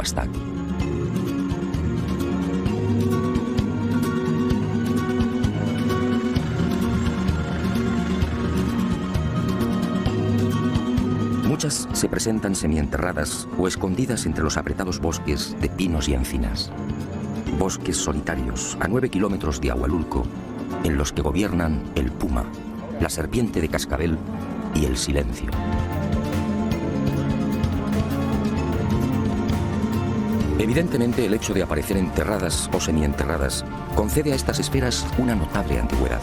llegado hasta aquí. Muchas se presentan semienterradas o escondidas entre los apretados bosques de pinos y encinas. Bosques solitarios a 9 kilómetros de Ahualulco, en los que gobiernan el puma, la serpiente de cascabel y el silencio. Evidentemente, el hecho de aparecer enterradas o semienterradas concede a estas esferas una notable antigüedad.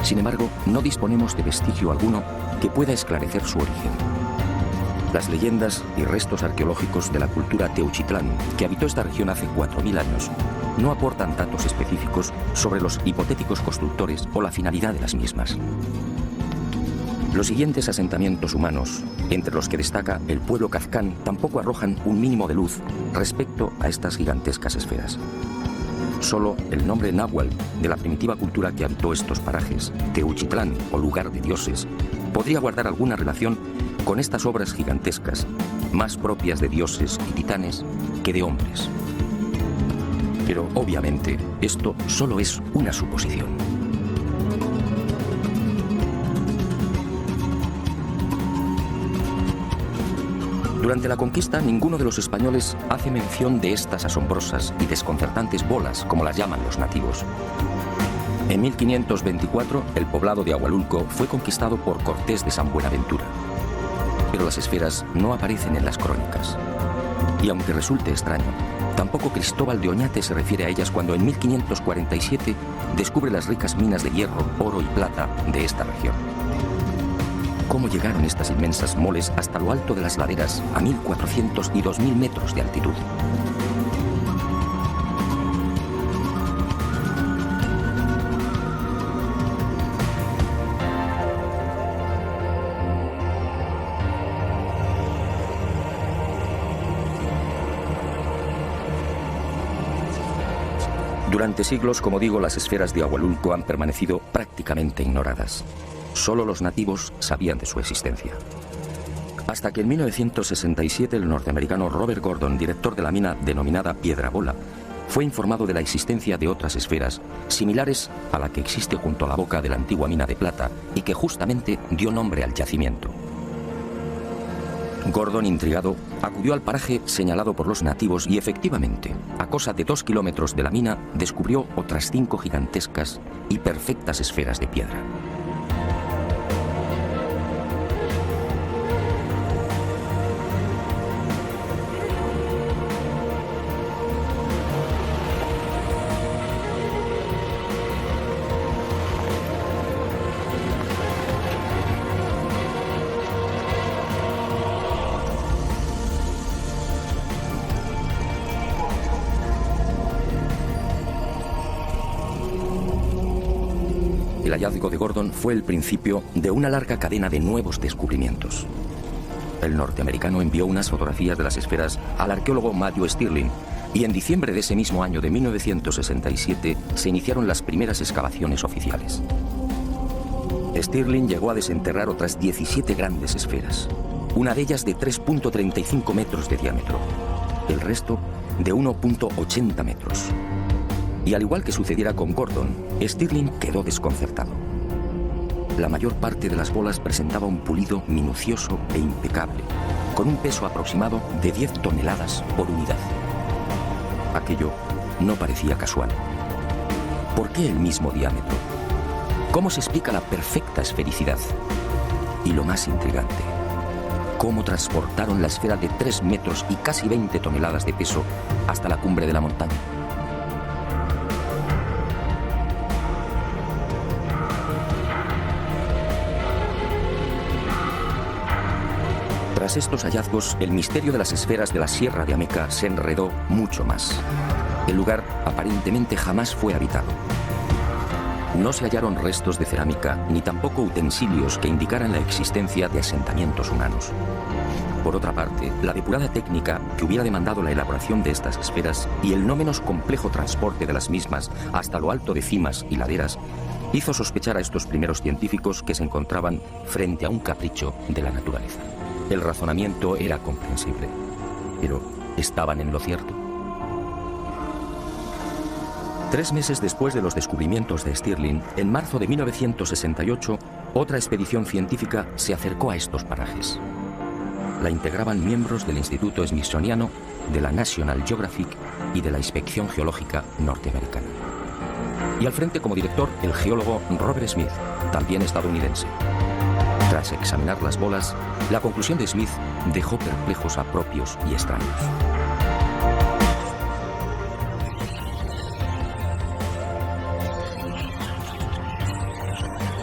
Sin embargo, no disponemos de vestigio alguno que pueda esclarecer su origen. Las leyendas y restos arqueológicos de la cultura Teuchitlán, que habitó esta región hace 4000 años, no aportan datos específicos sobre los hipotéticos constructores o la finalidad de las mismas. Los siguientes asentamientos humanos, entre los que destaca el pueblo Cazcán, tampoco arrojan un mínimo de luz respecto a estas gigantescas esferas. Solo el nombre náhuatl de la primitiva cultura que habitó estos parajes, Teuchitlán o lugar de dioses, podría guardar alguna relación con estas obras gigantescas, más propias de dioses y titanes que de hombres. Pero obviamente esto solo es una suposición. Durante la conquista, ninguno de los españoles hace mención de estas asombrosas y desconcertantes bolas, como las llaman los nativos. En 1524, el poblado de Ahualulco fue conquistado por Cortés de San Buenaventura. Pero las esferas no aparecen en las crónicas. Y aunque resulte extraño, tampoco Cristóbal de Oñate se refiere a ellas cuando en 1547 descubre las ricas minas de hierro, oro y plata de esta región. ¿Cómo llegaron estas inmensas moles hasta lo alto de las laderas a 1400 y 2000 metros de altitud? Durante siglos, como digo, las esferas de Ahualulco han permanecido prácticamente ignoradas. Solo los nativos sabían de su existencia. Hasta que en 1967 el norteamericano Robert Gordon, director de la mina denominada Piedra Bola, fue informado de la existencia de otras esferas similares a la que existe junto a la boca de la antigua mina de plata y que justamente dio nombre al yacimiento. Gordon, intrigado, acudió al paraje señalado por los nativos y efectivamente, a cosa de 2 kilómetros de la mina, descubrió otras 5 gigantescas y perfectas esferas de piedra. El hallazgo de Gordon fue el principio de una larga cadena de nuevos descubrimientos. El norteamericano envió unas fotografías de las esferas al arqueólogo Matthew Stirling y en diciembre de ese mismo año de 1967 se iniciaron las primeras excavaciones oficiales. Stirling llegó a desenterrar otras 17 grandes esferas, una de ellas de 3.35 metros de diámetro, el resto de 1.80 metros. Y al igual que sucediera con Gordon, Stirling quedó desconcertado. La mayor parte de las bolas presentaba un pulido minucioso e impecable, con un peso aproximado de 10 toneladas por unidad. Aquello no parecía casual. ¿Por qué el mismo diámetro? ¿Cómo se explica la perfecta esfericidad? Y lo más intrigante, ¿cómo transportaron la esfera de 3 metros y casi 20 toneladas de peso hasta la cumbre de la montaña? Tras estos hallazgos, el misterio de las esferas de la Sierra de Ameca se enredó mucho más. El lugar aparentemente jamás fue habitado. No se hallaron restos de cerámica ni tampoco utensilios que indicaran la existencia de asentamientos humanos. Por otra parte, la depurada técnica que hubiera demandado la elaboración de estas esferas y el no menos complejo transporte de las mismas hasta lo alto de cimas y laderas hizo sospechar a estos primeros científicos que se encontraban frente a un capricho de la naturaleza. El razonamiento era comprensible, pero estaban en lo cierto. 3 meses después de los descubrimientos de Stirling, en marzo de 1968, otra expedición científica se acercó a estos parajes. La integraban miembros del Instituto Smithsoniano, de la National Geographic y de la Inspección Geológica norteamericana. Y al frente como director el geólogo Robert Smith, también estadounidense. Tras examinar las bolas, la conclusión de Smith dejó perplejos a propios y extraños.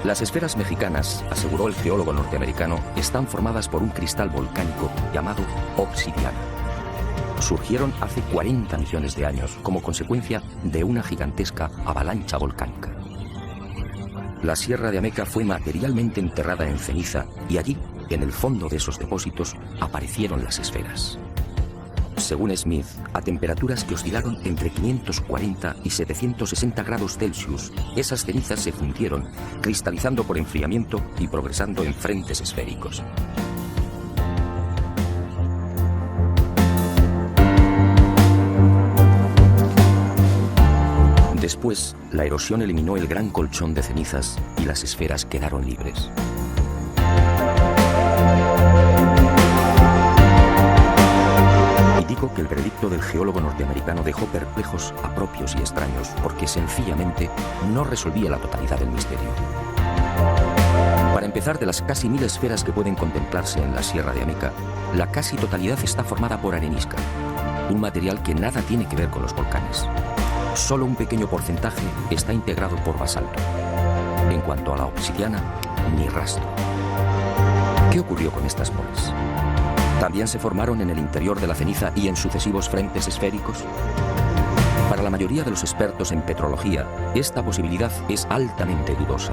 Las esferas mexicanas, aseguró el geólogo norteamericano, están formadas por un cristal volcánico llamado obsidiana. Surgieron hace 40 millones de años como consecuencia de una gigantesca avalancha volcánica. La Sierra de Ameca fue materialmente enterrada en ceniza y allí, en el fondo de esos depósitos, aparecieron las esferas. Según Smith, a temperaturas que oscilaron entre 540 y 760 grados Celsius, esas cenizas se fundieron, cristalizando por enfriamiento y progresando en frentes esféricos. Después, la erosión eliminó el gran colchón de cenizas y las esferas quedaron libres. Y digo que el veredicto del geólogo norteamericano dejó perplejos a propios y extraños porque sencillamente no resolvía la totalidad del misterio. Para empezar, de las casi 1000 esferas que pueden contemplarse en la Sierra de Ameca, la casi totalidad está formada por arenisca, un material que nada tiene que ver con los volcanes. Solo un pequeño porcentaje está integrado por basalto. En cuanto a la obsidiana, ni rastro. ¿Qué ocurrió con estas bolas? ¿También se formaron en el interior de la ceniza y en sucesivos frentes esféricos? Para la mayoría de los expertos en petrología, esta posibilidad es altamente dudosa.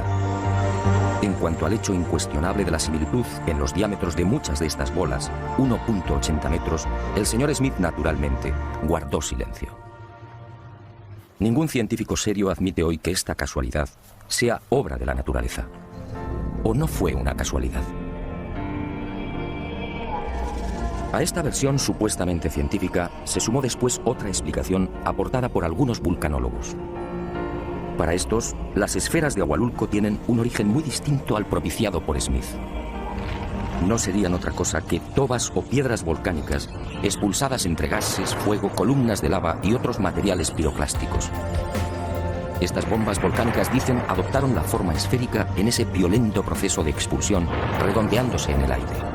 En cuanto al hecho incuestionable de la similitud en los diámetros de muchas de estas bolas, 1.80 metros, el señor Smith naturalmente guardó silencio. Ningún científico serio admite hoy que esta casualidad sea obra de la naturaleza. ¿O no fue una casualidad? A esta versión supuestamente científica se sumó después otra explicación aportada por algunos vulcanólogos. Para estos, las esferas de Ahualulco tienen un origen muy distinto al propiciado por Smith. No serían otra cosa que tobas o piedras volcánicas expulsadas entre gases, fuego, columnas de lava y otros materiales piroclásticos. Estas bombas volcánicas, dicen, adoptaron la forma esférica en ese violento proceso de expulsión, redondeándose en el aire.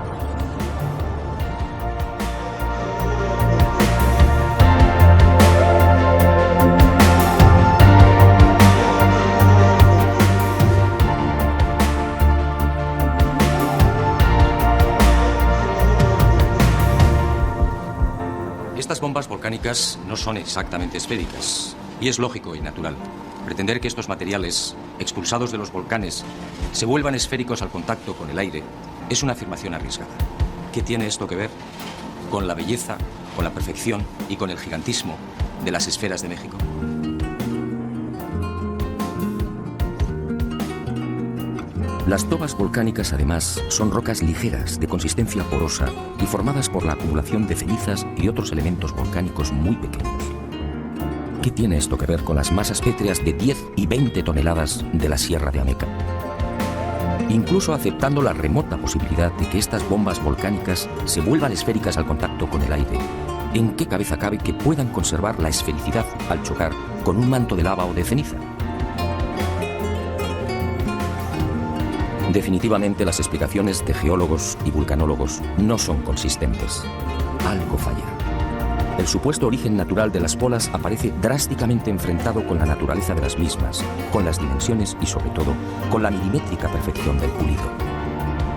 Estas bombas volcánicas no son exactamente esféricas, y es lógico y natural. Pretender que estos materiales, expulsados de los volcanes, se vuelvan esféricos al contacto con el aire es una afirmación arriesgada. ¿Qué tiene esto que ver con la belleza, con la perfección y con el gigantismo de las esferas de México? Las tobas volcánicas, además, son rocas ligeras, de consistencia porosa y formadas por la acumulación de cenizas y otros elementos volcánicos muy pequeños. ¿Qué tiene esto que ver con las masas pétreas de 10 y 20 toneladas de la Sierra de Ameca? Incluso aceptando la remota posibilidad de que estas bombas volcánicas se vuelvan esféricas al contacto con el aire, ¿en qué cabeza cabe que puedan conservar la esfericidad al chocar con un manto de lava o de ceniza? Definitivamente las explicaciones de geólogos y vulcanólogos no son consistentes. Algo falla. El supuesto origen natural de las bolas aparece drásticamente enfrentado con la naturaleza de las mismas, con las dimensiones y, sobre todo, con la milimétrica perfección del pulido.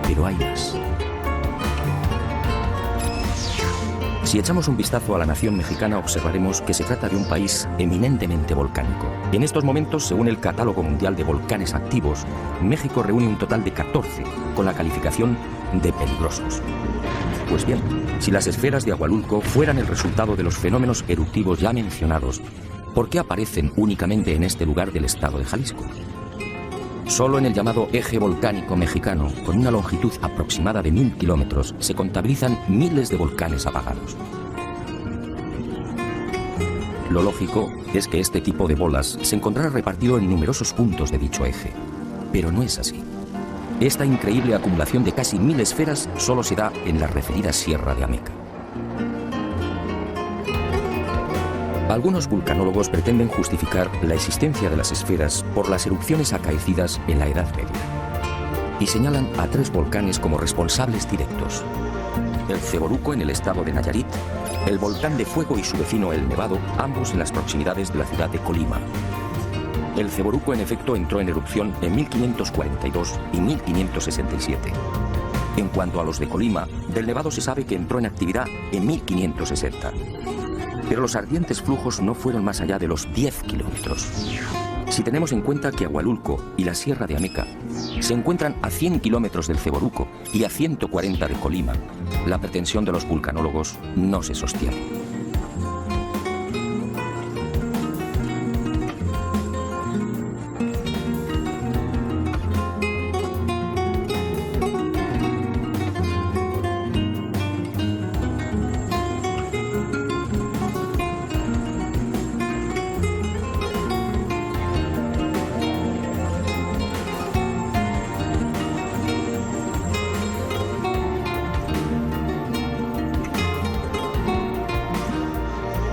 Pero hay más. Si echamos un vistazo a la nación mexicana, observaremos que se trata de un país eminentemente volcánico. En estos momentos, según el Catálogo Mundial de Volcanes Activos, México reúne un total de 14, con la calificación de peligrosos. Pues bien, si las esferas de Ahualulco fueran el resultado de los fenómenos eruptivos ya mencionados, ¿por qué aparecen únicamente en este lugar del estado de Jalisco? Solo en el llamado eje volcánico mexicano, con una longitud aproximada de 1000 kilómetros, se contabilizan miles de volcanes apagados. Lo lógico es que este tipo de bolas se encontrara repartido en numerosos puntos de dicho eje, pero no es así. Esta increíble acumulación de casi 1000 esferas solo se da en la referida Sierra de Ameca. Algunos vulcanólogos pretenden justificar la existencia de las esferas por las erupciones acaecidas en la Edad Media y señalan a 3 volcanes como responsables directos: el Ceboruco en el estado de Nayarit, el volcán de Fuego y su vecino el Nevado, ambos en las proximidades de la ciudad de Colima. El Ceboruco en efecto entró en erupción en 1542 y 1567. En cuanto a los de Colima, del Nevado se sabe que entró en actividad en 1560. Pero los ardientes flujos no fueron más allá de los 10 kilómetros. Si tenemos en cuenta que Ahualulco y la Sierra de Ameca se encuentran a 100 kilómetros del Ceboruco y a 140 de Colima, la pretensión de los vulcanólogos no se sostiene.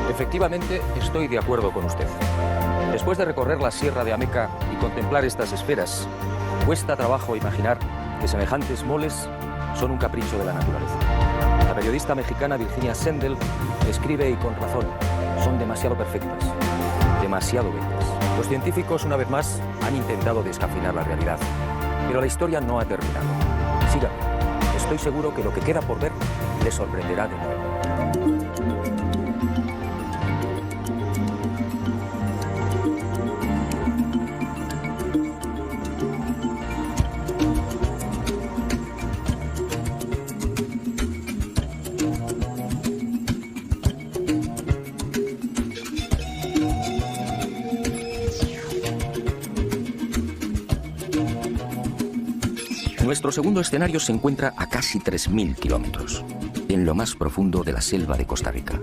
Efectivamente, estoy de acuerdo con usted. Después de recorrer la Sierra de Ameca y contemplar estas esferas, cuesta trabajo imaginar que semejantes moles son un capricho de la naturaleza. La periodista mexicana Virginia Sendel escribe, y con razón, son demasiado perfectas, demasiado bellas. Los científicos, una vez más, han intentado descafeinar la realidad, pero la historia no ha terminado. Sígame, estoy seguro que lo que queda por ver le sorprenderá de nuevo. Nuestro segundo escenario se encuentra a casi 3000 kilómetros, en lo más profundo de la selva de Costa Rica.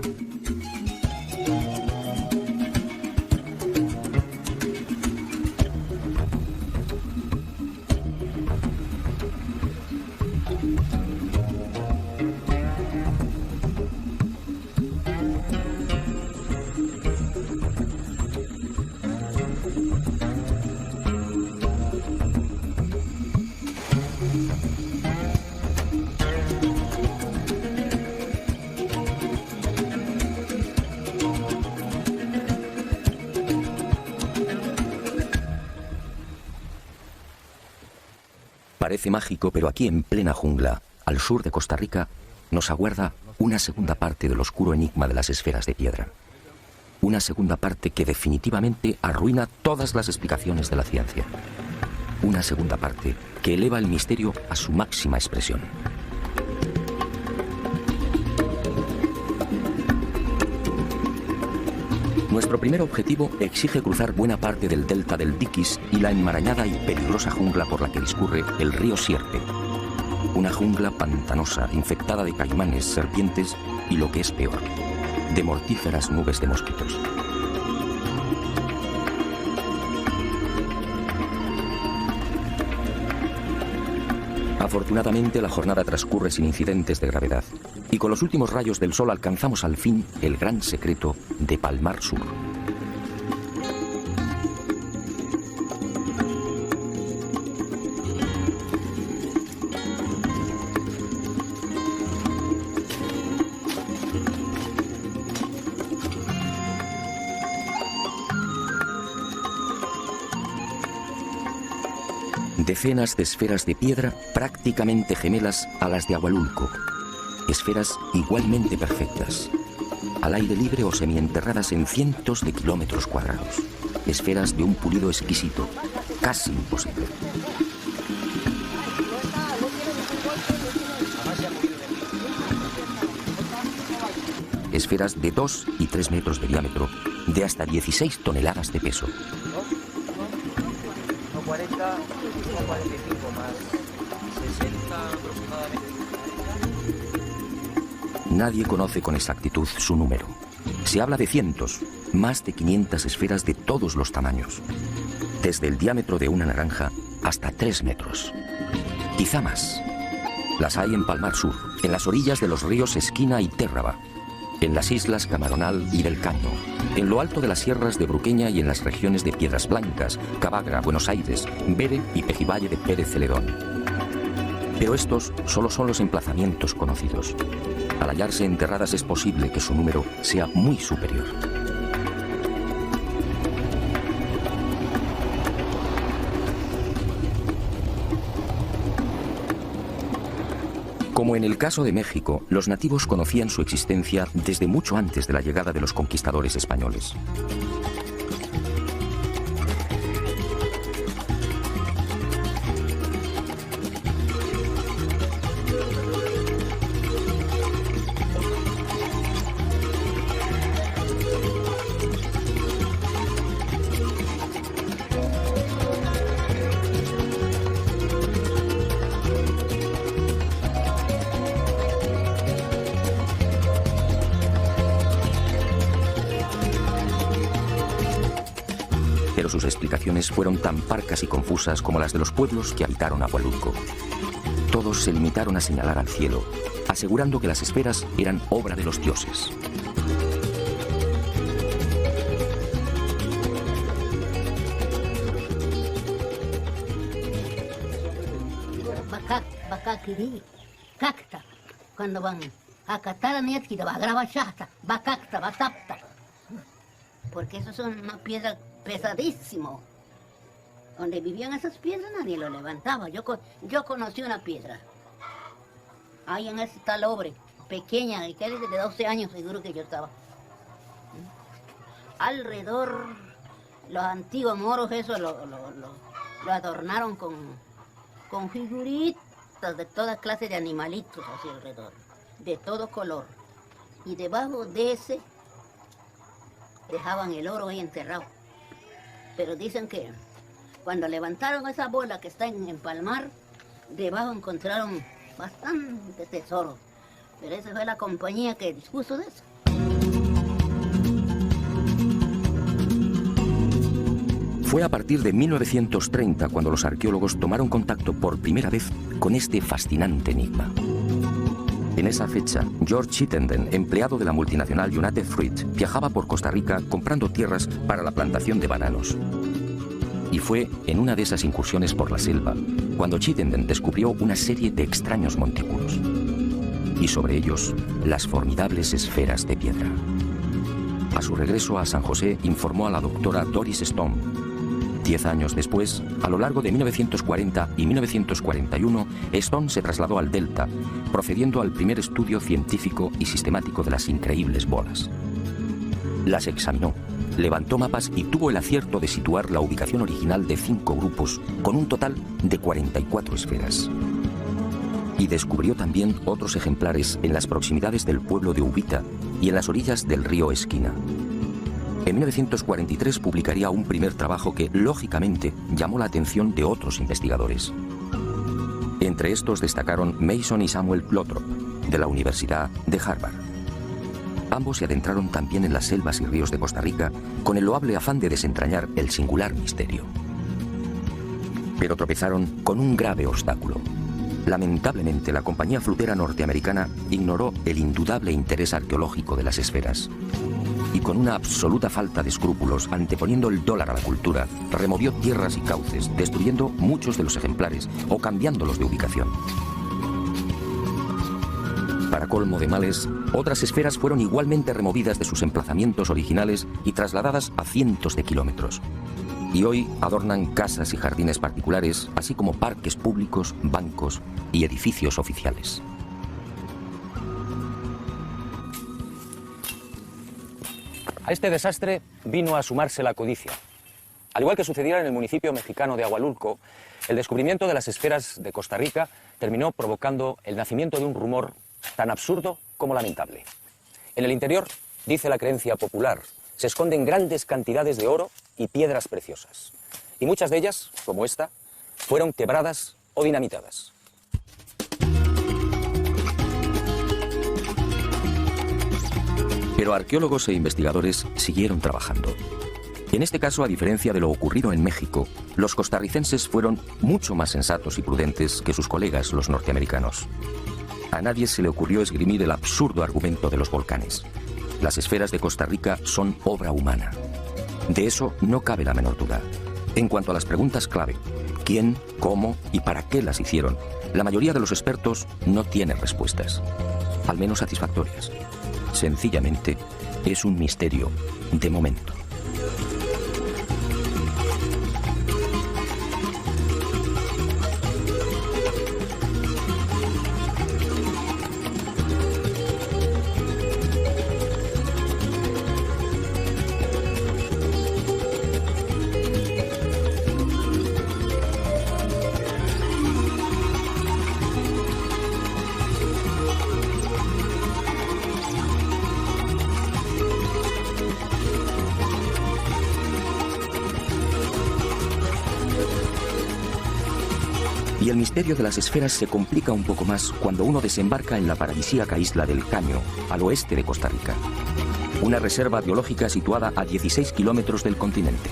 Parece mágico, pero aquí en plena jungla, al sur de Costa Rica, nos aguarda una segunda parte del oscuro enigma de las esferas de piedra. Una segunda parte que definitivamente arruina todas las explicaciones de la ciencia. Una segunda parte que eleva el misterio a su máxima expresión. Nuestro primer objetivo exige cruzar buena parte del delta del Diquis y la enmarañada y peligrosa jungla por la que discurre el río Sierpe. Una jungla pantanosa, infectada de caimanes, serpientes y, lo que es peor, de mortíferas nubes de mosquitos. Afortunadamente, la jornada transcurre sin incidentes de gravedad y con los últimos rayos del sol alcanzamos al fin el gran secreto de Palmar Sur. Decenas de esferas de piedra prácticamente gemelas a las de Ahualulco. Esferas igualmente perfectas, al aire libre o semienterradas en cientos de kilómetros cuadrados. Esferas de un pulido exquisito, casi imposible. Esferas de 2 y 3 metros de diámetro, de hasta 16 toneladas de peso. 40, 45 más 60 aproximadamente. Nadie conoce con exactitud su número. Se habla de cientos, más de 500 esferas de todos los tamaños, desde el diámetro de una naranja hasta 3 metros. Quizá más. Las hay en Palmar Sur, en las orillas de los ríos Esquina y Térraba, en las islas Camaronal y del Caño, en lo alto de las sierras de Bruqueña y en las regiones de Piedras Blancas, Cavagra, Buenos Aires, Bere y Pejivalle de Pérez Celedón. Pero estos solo son los emplazamientos conocidos. Al hallarse enterradas es posible que su número sea muy superior. Como en el caso de México, los nativos conocían su existencia desde mucho antes de la llegada de los conquistadores españoles. Pero sus explicaciones fueron tan parcas y confusas como las de los pueblos que habitaron Ahualulco. Todos se limitaron a señalar al cielo, asegurando que las esferas eran obra de los dioses. Bakakiri, cacta, cuando van a catar a Nietzsche, va a grabar chasta, va cacta, va tapta. Porque eso son una piedra pesadísimo. Donde vivían esas piedras nadie lo levantaba. Yo conocí una piedra. Ahí en ese talobre, pequeña, y que era de 12 años seguro que yo estaba. Alrededor, los antiguos moros, eso lo adornaron con figuritas de toda clase de animalitos así alrededor, de todo color. Y debajo de ese dejaban el oro ahí enterrado. Pero dicen que cuando levantaron esa bola que está en Palmar, debajo encontraron bastante tesoro. Pero esa fue la compañía que dispuso de eso. Fue a partir de 1930 cuando los arqueólogos tomaron contacto por primera vez con este fascinante enigma. En esa fecha, George Chittenden, empleado de la multinacional United Fruit, viajaba por Costa Rica comprando tierras para la plantación de bananos. Y fue en una de esas incursiones por la selva cuando Chittenden descubrió una serie de extraños montículos. Y sobre ellos, las formidables esferas de piedra. A su regreso a San José, informó a la doctora Doris Stone. 10 años después, a lo largo de 1940 y 1941, Stone se trasladó al Delta, procediendo al primer estudio científico y sistemático de las increíbles bolas. Las examinó, levantó mapas y tuvo el acierto de situar la ubicación original de 5 grupos, con un total de 44 esferas. Y descubrió también otros ejemplares en las proximidades del pueblo de Ubita y en las orillas del río Esquina. En 1943 publicaría un primer trabajo que, lógicamente, llamó la atención de otros investigadores. Entre estos destacaron Mason y Samuel Lothrop, de la Universidad de Harvard. Ambos se adentraron también en las selvas y ríos de Costa Rica con el loable afán de desentrañar el singular misterio. Pero tropezaron con un grave obstáculo. Lamentablemente, la compañía flutera norteamericana ignoró el indudable interés arqueológico de las esferas. Y con una absoluta falta de escrúpulos, anteponiendo el dólar a la cultura, removió tierras y cauces, destruyendo muchos de los ejemplares o cambiándolos de ubicación. Para colmo de males, otras esferas fueron igualmente removidas de sus emplazamientos originales y trasladadas a cientos de kilómetros. Y hoy adornan casas y jardines particulares, así como parques públicos, bancos y edificios oficiales. A este desastre vino a sumarse la codicia. Al igual que sucediera en el municipio mexicano de Ahualulco, el descubrimiento de las esferas de Costa Rica terminó provocando el nacimiento de un rumor tan absurdo como lamentable. En el interior, dice la creencia popular, se esconden grandes cantidades de oro y piedras preciosas. Y muchas de ellas, como esta, fueron quebradas o dinamitadas. Pero arqueólogos e investigadores siguieron trabajando. En este caso, a diferencia de lo ocurrido en México, los costarricenses fueron mucho más sensatos y prudentes que sus colegas los norteamericanos. A nadie se le ocurrió esgrimir el absurdo argumento de los volcanes. Las esferas de Costa Rica son obra humana. De eso no cabe la menor duda. En cuanto a las preguntas clave, ¿quién, cómo y para qué las hicieron? La mayoría de los expertos no tienen respuestas, al menos satisfactorias. Sencillamente, es un misterio de momento. Y el misterio de las esferas se complica un poco más cuando uno desembarca en la paradisíaca isla del Caño, al oeste de Costa Rica. Una reserva biológica situada a 16 kilómetros del continente.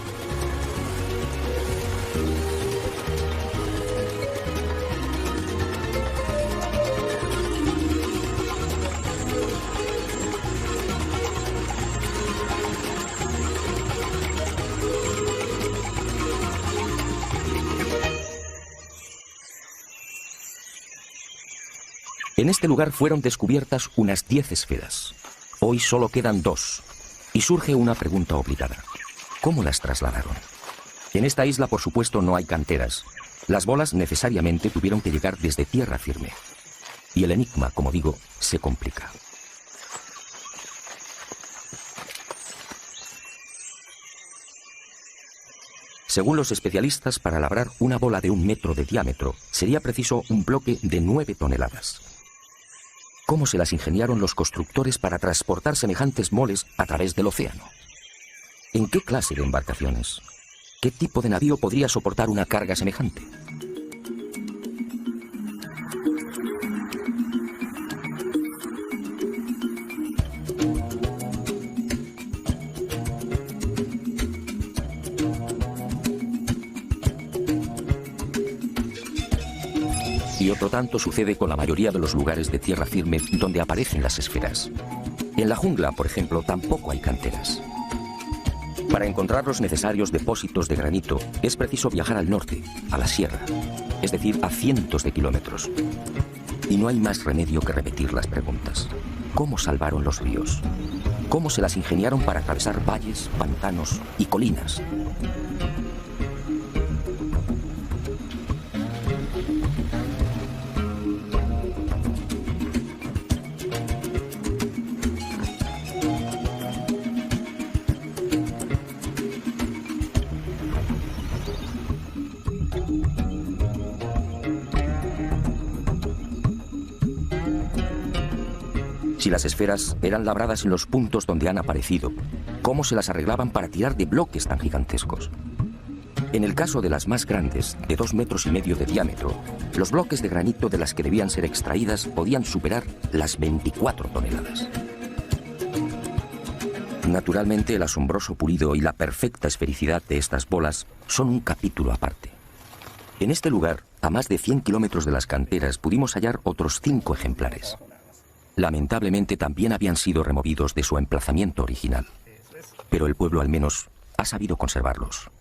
En este lugar fueron descubiertas unas 10 esferas. Hoy solo quedan 2. Y surge una pregunta obligada. ¿Cómo las trasladaron? En esta isla, por supuesto, no hay canteras. Las bolas necesariamente tuvieron que llegar desde tierra firme. Y el enigma, como digo, se complica. Según los especialistas, para labrar una bola de 1 metro de diámetro, sería preciso un bloque de 9 toneladas. ¿Cómo se las ingeniaron los constructores para transportar semejantes moles a través del océano? ¿En qué clase de embarcaciones? ¿Qué tipo de navío podría soportar una carga semejante? Y otro tanto sucede con la mayoría de los lugares de tierra firme donde aparecen las esferas. En la jungla, por ejemplo, tampoco hay canteras. Para encontrar los necesarios depósitos de granito es preciso viajar al norte, a la sierra, es decir, a cientos de kilómetros. Y no hay más remedio que repetir las preguntas. ¿Cómo salvaron los ríos? ¿Cómo se las ingeniaron para atravesar valles, pantanos y colinas? Si las esferas eran labradas en los puntos donde han aparecido, ¿cómo se las arreglaban para tirar de bloques tan gigantescos? En el caso de las más grandes, de 2,5 metros de diámetro, los bloques de granito de las que debían ser extraídas podían superar las 24 toneladas. Naturalmente, el asombroso pulido y la perfecta esfericidad de estas bolas son un capítulo aparte. En este lugar, a más de 100 kilómetros de las canteras, pudimos hallar otros 5 ejemplares. Lamentablemente también habían sido removidos de su emplazamiento original, pero el pueblo al menos ha sabido conservarlos.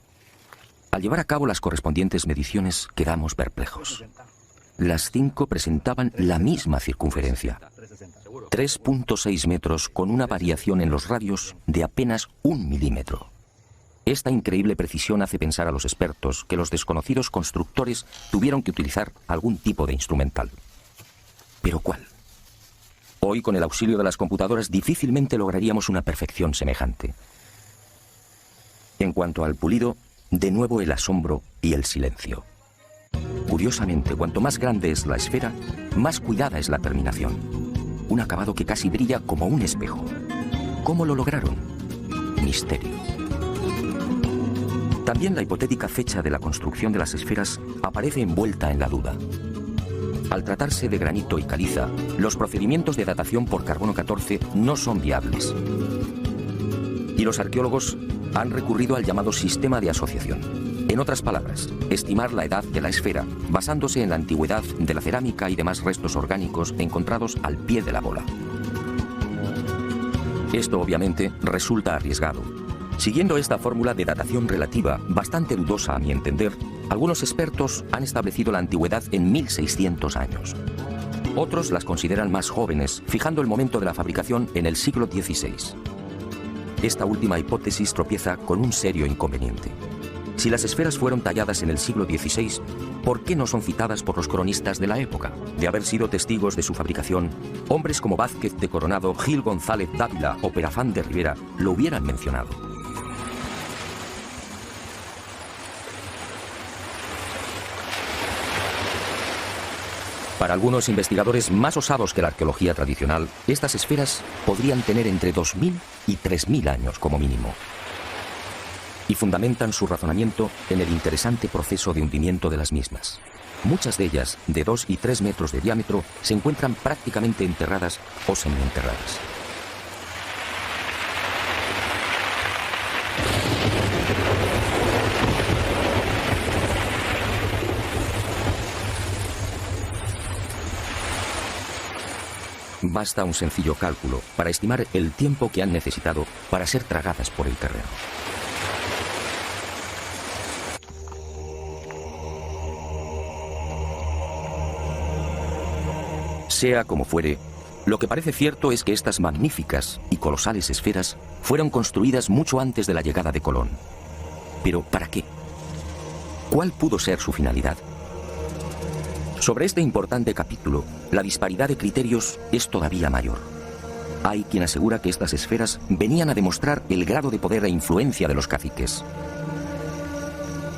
Al llevar a cabo las correspondientes mediciones quedamos perplejos. Las 5 presentaban la misma circunferencia, 3,6 metros con una variación en los radios de apenas 1 milímetro. Esta increíble precisión hace pensar a los expertos que los desconocidos constructores tuvieron que utilizar algún tipo de instrumental. ¿Pero cuál? Hoy, con el auxilio de las computadoras, difícilmente lograríamos una perfección semejante. En cuanto al pulido, de nuevo el asombro y el silencio. Curiosamente, cuanto más grande es la esfera, más cuidada es la terminación. Un acabado que casi brilla como un espejo. ¿Cómo lo lograron? Misterio. También la hipotética fecha de la construcción de las esferas aparece envuelta en la duda. Al tratarse de granito y caliza, los procedimientos de datación por carbono 14 no son viables. Y los arqueólogos han recurrido al llamado sistema de asociación. En otras palabras, estimar la edad de la esfera basándose en la antigüedad de la cerámica y demás restos orgánicos encontrados al pie de la bola. Esto obviamente resulta arriesgado. Siguiendo esta fórmula de datación relativa, bastante dudosa a mi entender, algunos expertos han establecido la antigüedad en 1600 años. Otros las consideran más jóvenes, fijando el momento de la fabricación en el siglo XVI. Esta última hipótesis tropieza con un serio inconveniente. Si las esferas fueron talladas en el siglo XVI, ¿por qué no son citadas por los cronistas de la época? De haber sido testigos de su fabricación, hombres como Vázquez de Coronado, Gil González Dávila o Perafán de Rivera lo hubieran mencionado. Para algunos investigadores más osados que la arqueología tradicional, estas esferas podrían tener entre 2000 y 3000 años como mínimo. Y fundamentan su razonamiento en el interesante proceso de hundimiento de las mismas. Muchas de ellas, de 2 y 3 metros de diámetro, se encuentran prácticamente enterradas o semienterradas. Basta un sencillo cálculo para estimar el tiempo que han necesitado para ser tragadas por el terreno. Sea como fuere, lo que parece cierto es que estas magníficas y colosales esferas fueron construidas mucho antes de la llegada de Colón. Pero ¿para qué? ¿Cuál pudo ser su finalidad? Sobre este importante capítulo, la disparidad de criterios es todavía mayor. Hay quien asegura que estas esferas venían a demostrar el grado de poder e influencia de los caciques.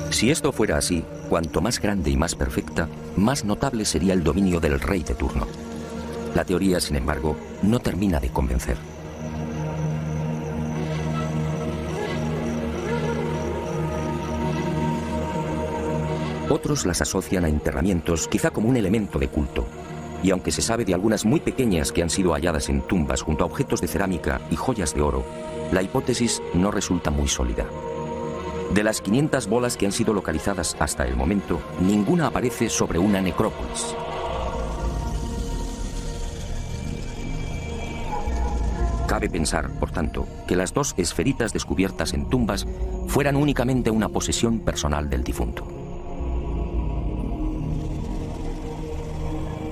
Si esto fuera así, cuanto más grande y más perfecta, más notable sería el dominio del rey de turno. La teoría, sin embargo, no termina de convencer. Otros las asocian a enterramientos, quizá como un elemento de culto. Y aunque se sabe de algunas muy pequeñas que han sido halladas en tumbas junto a objetos de cerámica y joyas de oro, la hipótesis no resulta muy sólida. De las 500 bolas que han sido localizadas hasta el momento, ninguna aparece sobre una necrópolis. Cabe pensar, por tanto, que las 2 esferitas descubiertas en tumbas fueran únicamente una posesión personal del difunto.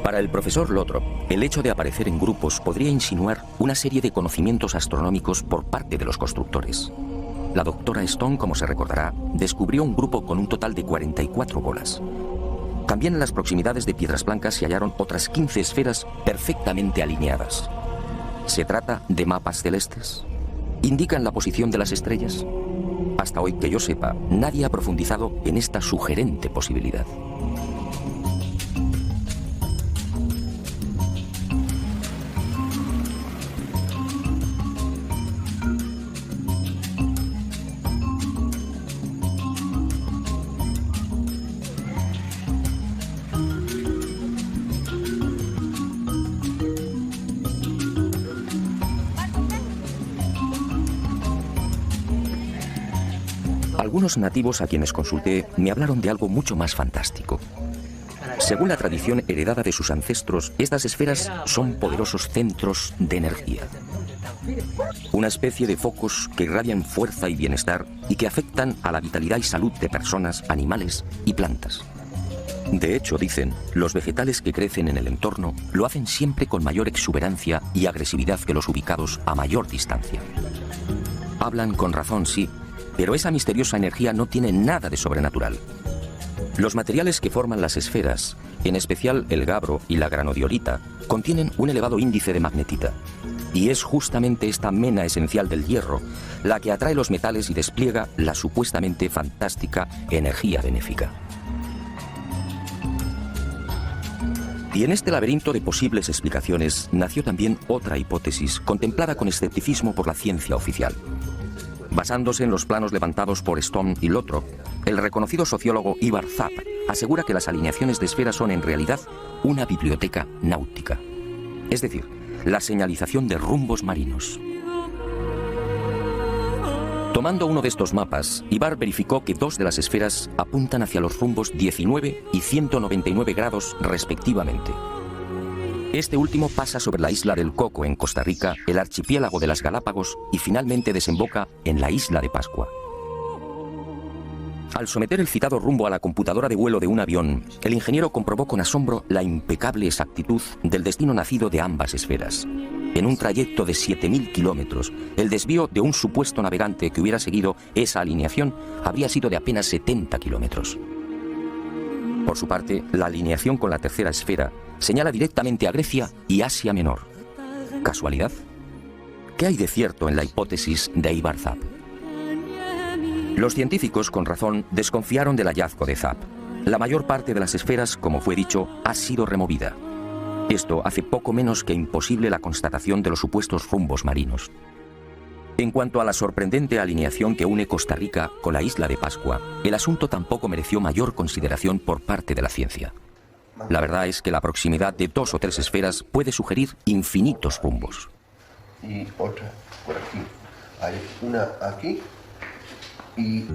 Para el profesor Lothrop, el hecho de aparecer en grupos podría insinuar una serie de conocimientos astronómicos por parte de los constructores. La doctora Stone, como se recordará, descubrió un grupo con un total de 44 bolas. También en las proximidades de Piedras Blancas se hallaron otras 15 esferas perfectamente alineadas. ¿Se trata de mapas celestes? ¿Indican la posición de las estrellas? Hasta hoy, que yo sepa, nadie ha profundizado en esta sugerente posibilidad. Algunos nativos a quienes consulté me hablaron de algo mucho más fantástico. Según la tradición heredada de sus ancestros, estas esferas son poderosos centros de energía. Una especie de focos que irradian fuerza y bienestar y que afectan a la vitalidad y salud de personas, animales y plantas. De hecho, dicen, los vegetales que crecen en el entorno lo hacen siempre con mayor exuberancia y agresividad que los ubicados a mayor distancia. Hablan con razón, sí, pero esa misteriosa energía no tiene nada de sobrenatural. Los materiales que forman las esferas, en especial el gabro y la granodiorita, contienen un elevado índice de magnetita. Y es justamente esta mena esencial del hierro la que atrae los metales y despliega la supuestamente fantástica energía benéfica. Y en este laberinto de posibles explicaciones nació también otra hipótesis contemplada con escepticismo por la ciencia oficial. Basándose en los planos levantados por Stone y Lothrop, el reconocido sociólogo Ivar Zappa asegura que las alineaciones de esferas son en realidad una biblioteca náutica, es decir, la señalización de rumbos marinos. Tomando uno de estos mapas, Ibar verificó que 2 de las esferas apuntan hacia los rumbos 19 y 199 grados respectivamente. Este último pasa sobre la isla del Coco en Costa Rica, el archipiélago de las Galápagos y finalmente desemboca en la isla de Pascua. Al someter el citado rumbo a la computadora de vuelo de un avión, el ingeniero comprobó con asombro la impecable exactitud del destino nacido de ambas esferas. En un trayecto de 7.000 kilómetros, el desvío de un supuesto navegante que hubiera seguido esa alineación habría sido de apenas 70 kilómetros. Por su parte, la alineación con la tercera esfera señala directamente a Grecia y Asia Menor. ¿Casualidad? ¿Qué hay de cierto en la hipótesis de Ibar Zap? Los científicos, con razón, desconfiaron del hallazgo de Zap. La mayor parte de las esferas, como fue dicho, ha sido removida. Esto hace poco menos que imposible la constatación de los supuestos rumbos marinos. En cuanto a la sorprendente alineación que une Costa Rica con la isla de Pascua, el asunto tampoco mereció mayor consideración por parte de la ciencia. La verdad es que la proximidad de 2 o 3 esferas puede sugerir infinitos rumbos. Y otra por aquí. Hay una aquí y...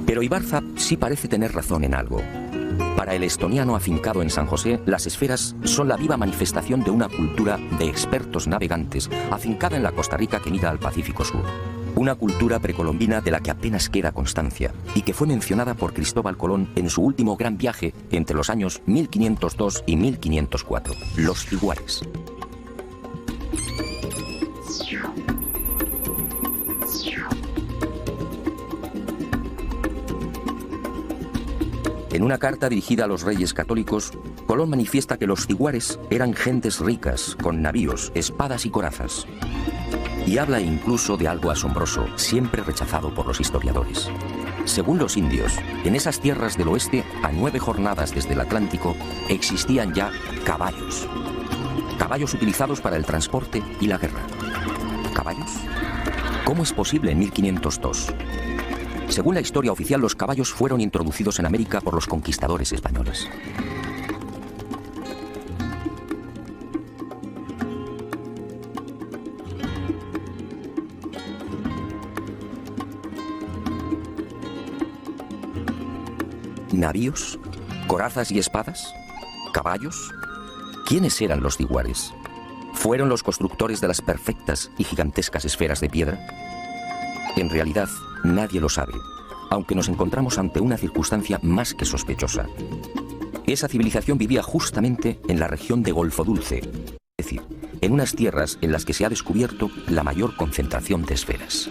Pero Ibar Zap sí parece tener razón en algo. Para el estoniano afincado en San José, las esferas son la viva manifestación de una cultura de expertos navegantes afincada en la Costa Rica que mira al Pacífico Sur. Una cultura precolombina de la que apenas queda constancia y que fue mencionada por Cristóbal Colón en su último gran viaje entre los años 1502 y 1504, los Tiguares. En una carta dirigida a los reyes católicos, Colón manifiesta que los tiguares eran gentes ricas, con navíos, espadas y corazas. Y habla incluso de algo asombroso, siempre rechazado por los historiadores. Según los indios, en esas tierras del oeste, a 9 jornadas desde el Atlántico, existían ya caballos. Caballos utilizados para el transporte y la guerra. ¿Caballos? ¿Cómo es posible en 1502? Según la historia oficial, los caballos fueron introducidos en América por los conquistadores españoles. ¿Navíos? ¿Corazas y espadas? ¿Caballos? ¿Quiénes eran los tiguares? ¿Fueron los constructores de las perfectas y gigantescas esferas de piedra? En realidad, nadie lo sabe, aunque nos encontramos ante una circunstancia más que sospechosa. Esa civilización vivía justamente en la región de Golfo Dulce, es decir, en unas tierras en las que se ha descubierto la mayor concentración de esferas.